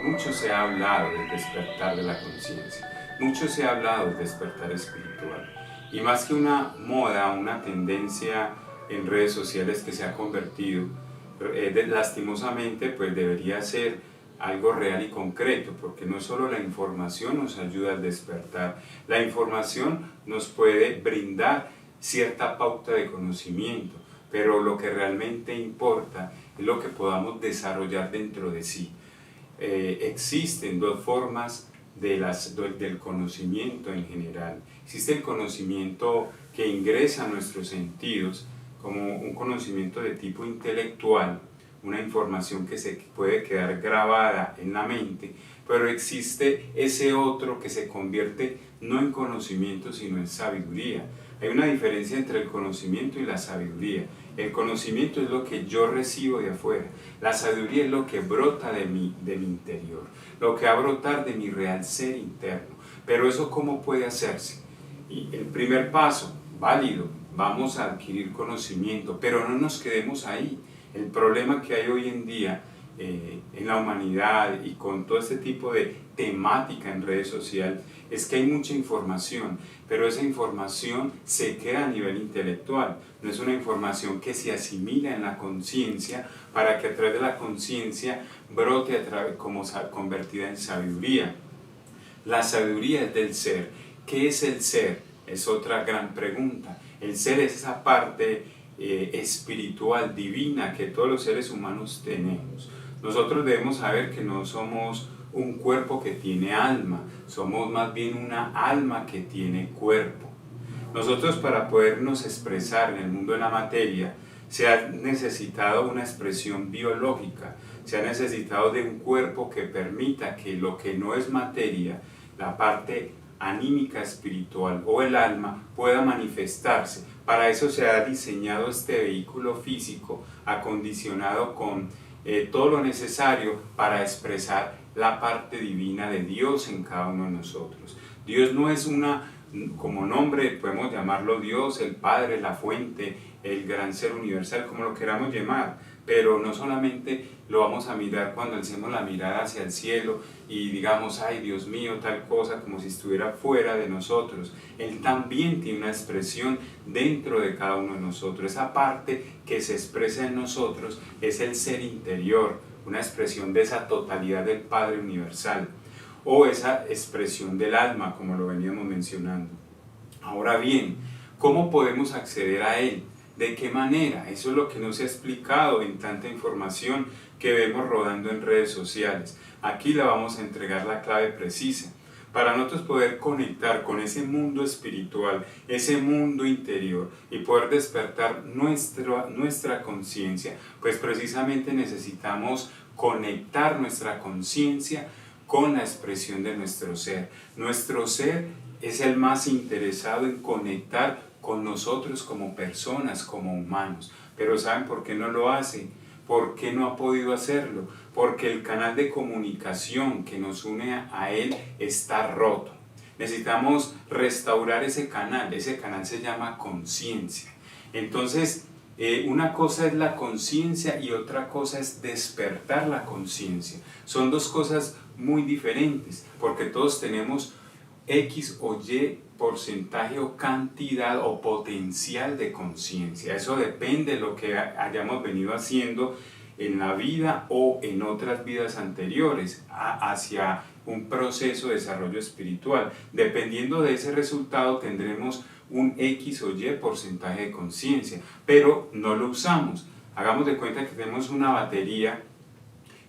Mucho se ha hablado del despertar de la conciencia, mucho se ha hablado del despertar espiritual. Y más que una moda, una tendencia en redes sociales que se ha convertido, lastimosamente, pues debería ser algo real y concreto, porque no solo la información nos ayuda al despertar, la información nos puede brindar cierta pauta de conocimiento, pero lo que realmente importa es lo que podamos desarrollar dentro de sí. Existen dos formas del conocimiento en general. Existe el conocimiento que ingresa a nuestros sentidos, como un conocimiento de tipo intelectual, una información que se puede quedar grabada en la mente, pero existe ese otro que se convierte no en conocimiento sino en sabiduría. Hay una diferencia entre el conocimiento y la sabiduría. El conocimiento es lo que yo recibo de afuera, la sabiduría es lo que brota de mi interior, lo que va a brotar de mi real ser interno. Pero eso, ¿cómo puede hacerse? Y el primer paso, válido, vamos a adquirir conocimiento, pero no nos quedemos ahí. El problema que hay hoy en día en la humanidad y con todo este tipo de temática en redes sociales es que hay mucha información, pero esa información se queda a nivel intelectual, no es una información que se asimila en la conciencia para que a través de la conciencia brote como convertida en sabiduría. La sabiduría es del ser. ¿Qué es el ser? Es otra gran pregunta. El ser es esa parte espiritual, divina, que todos los seres humanos tenemos. Nosotros debemos saber que no somos un cuerpo que tiene alma, somos más bien una alma que tiene cuerpo. Nosotros, para podernos expresar en el mundo de la materia, se ha necesitado una expresión biológica, se ha necesitado de un cuerpo que permita que lo que no es materia, la parte anímica espiritual o el alma, pueda manifestarse. Para eso se ha diseñado este vehículo físico acondicionado con todo lo necesario para expresar la parte divina de Dios en cada uno de nosotros. Dios no es como nombre podemos llamarlo Dios, el Padre, la fuente, el gran ser universal, como lo queramos llamar, pero no solamente lo vamos a mirar cuando alcemos la mirada hacia el cielo y digamos, ay Dios mío, tal cosa, como si estuviera fuera de nosotros. Él también tiene una expresión dentro de cada uno de nosotros. Esa parte que se expresa en nosotros es el ser interior, una expresión de esa totalidad del Padre universal, o esa expresión del alma, como lo veníamos mencionando. Ahora bien, ¿cómo podemos acceder a él? ¿De qué manera? Eso es lo que no se ha explicado en tanta información que vemos rodando en redes sociales. Aquí le vamos a entregar la clave precisa. Para nosotros poder conectar con ese mundo espiritual, ese mundo interior y poder despertar nuestra conciencia, pues precisamente necesitamos conectar nuestra conciencia con la expresión de nuestro ser. Nuestro ser es el más interesado en conectar con nosotros como personas, como humanos. Pero ¿saben por qué no lo hace? ¿Por qué no ha podido hacerlo? Porque el canal de comunicación que nos une a él está roto. Necesitamos restaurar ese canal se llama conciencia. Entonces, una cosa es la conciencia y otra cosa es despertar la conciencia. Son dos cosas muy diferentes, porque todos tenemos X o Y porcentaje o cantidad o potencial de conciencia. Eso depende de lo que hayamos venido haciendo en la vida o en otras vidas anteriores hacia un proceso de desarrollo espiritual. Dependiendo de ese resultado tendremos un X o Y porcentaje de conciencia, pero no lo usamos. Hagamos de cuenta que tenemos una batería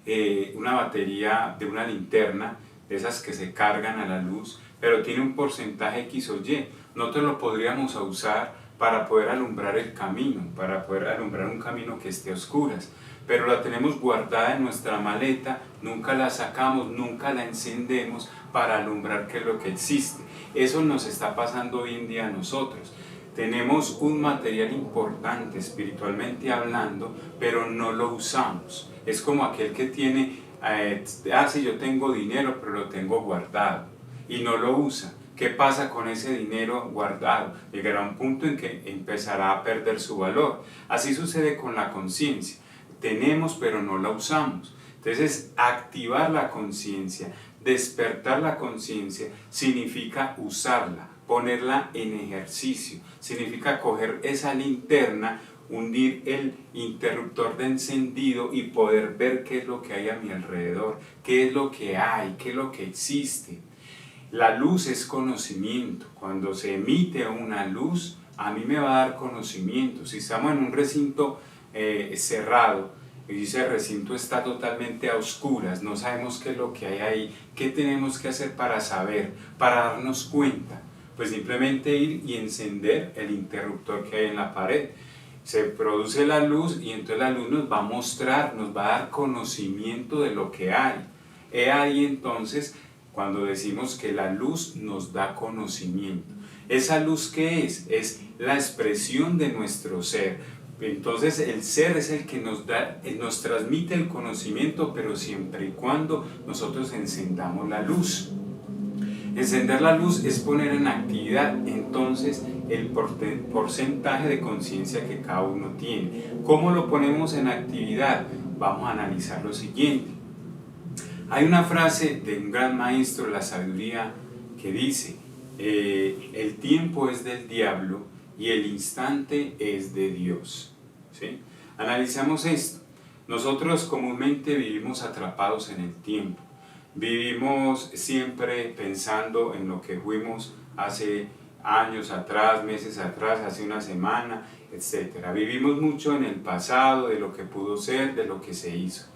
de una linterna, de esas que se cargan a la luz, pero tiene un porcentaje X o Y. Nosotros lo podríamos usar para poder alumbrar el camino, para poder alumbrar un camino que esté a oscuras, pero la tenemos guardada en nuestra maleta, nunca la sacamos, nunca la encendemos para alumbrar qué es lo que existe. Eso nos está pasando hoy en día a nosotros. Tenemos un material importante espiritualmente hablando, pero no lo usamos. Es como aquel que tiene, sí, yo tengo dinero, pero lo tengo guardado y no lo usa. ¿Qué pasa con ese dinero guardado? Llegará un punto en que empezará a perder su valor. Así sucede con la conciencia. Tenemos, pero no la usamos. Entonces, activar la conciencia, despertar la conciencia, significa usarla, ponerla en ejercicio, significa coger esa linterna, hundir el interruptor de encendido y poder ver qué es lo que hay a mi alrededor, qué es lo que hay, qué es lo que existe. La luz es conocimiento. Cuando se emite una luz, a mí me va a dar conocimiento. Si estamos en un recinto cerrado y ese recinto está totalmente a oscuras, no sabemos qué es lo que hay ahí, qué tenemos que hacer para saber, para darnos cuenta. Pues simplemente ir y encender el interruptor que hay en la pared. Se produce la luz y entonces la luz nos va a mostrar, nos va a dar conocimiento de lo que hay. He ahí entonces cuando decimos que la luz nos da conocimiento. ¿Esa luz qué es? Es la expresión de nuestro ser. Entonces el ser es el que nos transmite el conocimiento, pero siempre y cuando nosotros encendamos la luz. Encender la luz es poner en actividad entonces el porcentaje de conciencia que cada uno tiene. ¿Cómo lo ponemos en actividad? Vamos a analizar lo siguiente. Hay una frase de un gran maestro de la sabiduría que dice: el tiempo es del diablo y el instante es de Dios. ¿Sí? Analizamos esto. Nosotros comúnmente vivimos atrapados en el tiempo. Vivimos siempre pensando en lo que fuimos hace años atrás, meses atrás, hace una semana, etc. Vivimos mucho en el pasado, de lo que pudo ser, de lo que se hizo.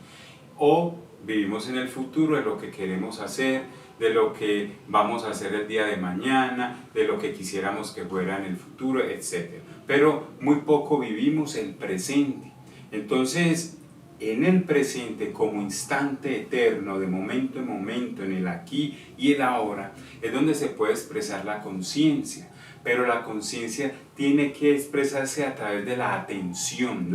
O vivimos en el futuro, de lo que queremos hacer, de lo que vamos a hacer el día de mañana, de lo que quisiéramos que fuera en el futuro, etc. Pero muy poco vivimos el presente. Entonces, en el presente, como instante eterno, de momento en momento, en el aquí y el ahora, es donde se puede expresar la conciencia. Pero la conciencia tiene que expresarse a través de la atención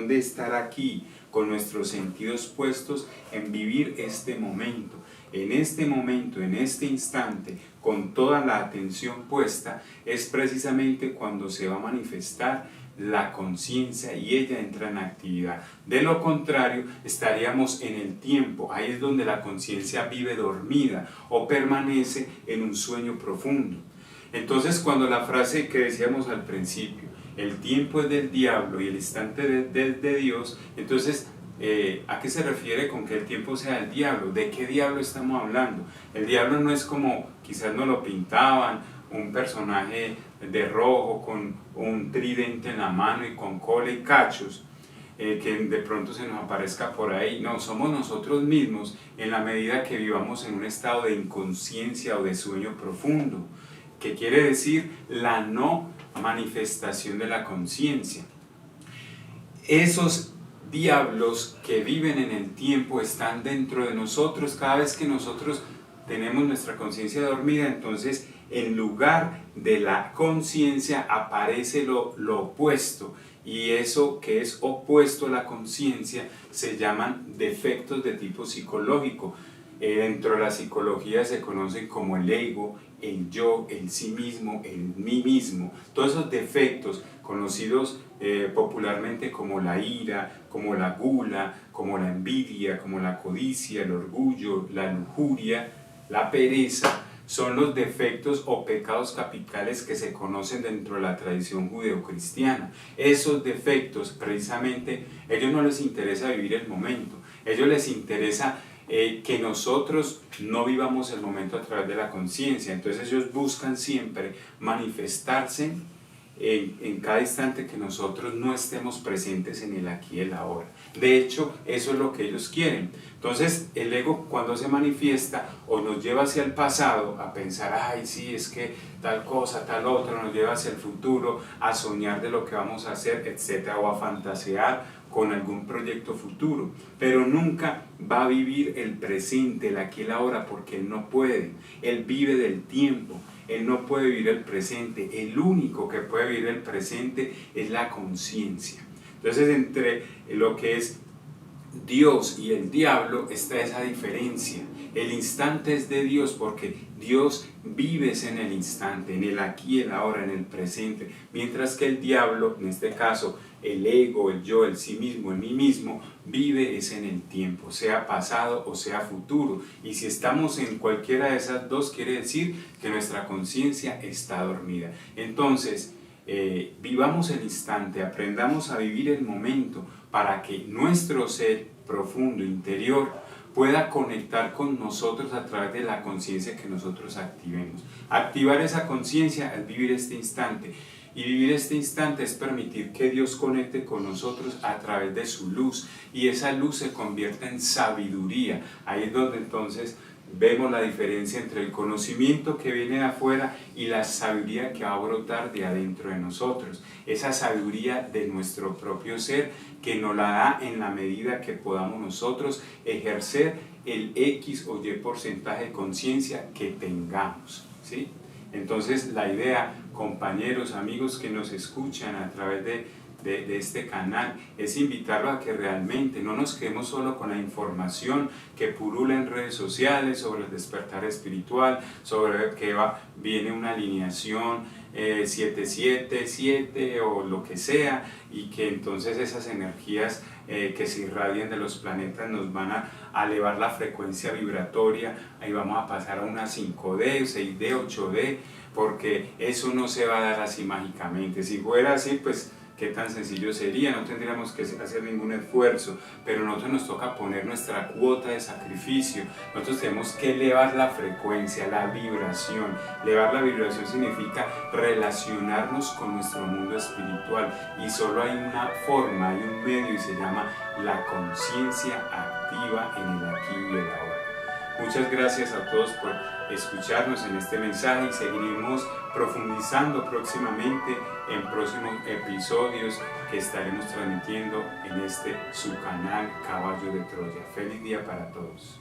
de estar aquí, con nuestros sentidos puestos en vivir este momento. En este instante, con toda la atención puesta, es precisamente cuando se va a manifestar la conciencia y ella entra en actividad. De lo contrario, estaríamos en el tiempo. Ahí es donde la conciencia vive dormida o permanece en un sueño profundo. Entonces, cuando la frase que decíamos al principio, el tiempo es del diablo y el instante de Dios, entonces, ¿a qué se refiere con que el tiempo sea del diablo? ¿De qué diablo estamos hablando? El diablo no es como quizás nos lo pintaban, un personaje de rojo con un tridente en la mano y con cola y cachos, que de pronto se nos aparezca por ahí. No, somos nosotros mismos en la medida que vivamos en un estado de inconsciencia o de sueño profundo, que quiere decir la no manifestación de la conciencia. Esos diablos que viven en el tiempo están dentro de nosotros. Cada vez que nosotros tenemos nuestra conciencia dormida, entonces en lugar de la conciencia aparece lo opuesto, y eso que es opuesto a la conciencia se llaman defectos de tipo psicológico. Dentro de la psicología se conocen como el ego, el yo, el sí mismo, el mí mismo. Todos esos defectos conocidos popularmente como la ira, como la gula, como la envidia, como la codicia, el orgullo, la lujuria, la pereza, son los defectos o pecados capitales que se conocen dentro de la tradición judeocristiana. Esos defectos, precisamente, a ellos no les interesa vivir el momento, a ellos les interesa que nosotros no vivamos el momento a través de la conciencia. Entonces ellos buscan siempre manifestarse en cada instante que nosotros no estemos presentes en el aquí y el ahora. De hecho, eso es lo que ellos quieren. Entonces el ego, cuando se manifiesta o nos lleva hacia el pasado a pensar, ay sí, es que tal cosa, tal otra, nos lleva hacia el futuro a soñar de lo que vamos a hacer, etcétera, o a fantasear con algún proyecto futuro, pero nunca va a vivir el presente, el aquí y el ahora, porque él no puede. Él vive del tiempo, él no puede vivir el presente. El único que puede vivir el presente es la conciencia. Entonces, entre lo que es Dios y el diablo está esa diferencia. El instante es de Dios porque Dios vive en el instante, en el aquí, el ahora, en el presente. Mientras que el diablo, en este caso el ego, el yo, el sí mismo, el mí mismo, vive en el tiempo, sea pasado o sea futuro. Y si estamos en cualquiera de esas dos, quiere decir que nuestra conciencia está dormida. Entonces, vivamos el instante, aprendamos a vivir el momento para que nuestro ser profundo, interior, pueda conectar con nosotros a través de la conciencia que nosotros activemos. Activar esa conciencia es vivir este instante. Y vivir este instante es permitir que Dios conecte con nosotros a través de su luz. Y esa luz se convierta en sabiduría. Ahí es donde entonces vemos la diferencia entre el conocimiento que viene de afuera y la sabiduría que va a brotar de adentro de nosotros. Esa sabiduría de nuestro propio ser que nos la da en la medida que podamos nosotros ejercer el X o Y porcentaje de conciencia que tengamos, ¿sí? Entonces la idea, compañeros, amigos que nos escuchan a través de este canal, es invitarlos a que realmente no nos quedemos solo con la información que pulula en redes sociales sobre el despertar espiritual, sobre que viene una alineación 777 o lo que sea, y que entonces esas energías que se irradian de los planetas nos van a elevar la frecuencia vibratoria, ahí vamos a pasar a una 5D, 6D, 8D, porque eso no se va a dar así mágicamente. Si fuera así, pues qué tan sencillo sería, no tendríamos que hacer ningún esfuerzo, pero nosotros nos toca poner nuestra cuota de sacrificio. Nosotros tenemos que elevar la frecuencia, la vibración. Elevar la vibración significa relacionarnos con nuestro mundo espiritual, y solo hay una forma, hay un medio, y se llama la conciencia activa en el aquí y el ahora. Muchas gracias a todos por escucharnos en este mensaje, y seguiremos profundizando próximamente en próximos episodios que estaremos transmitiendo en este su canal Caballo de Troya. Feliz día para todos.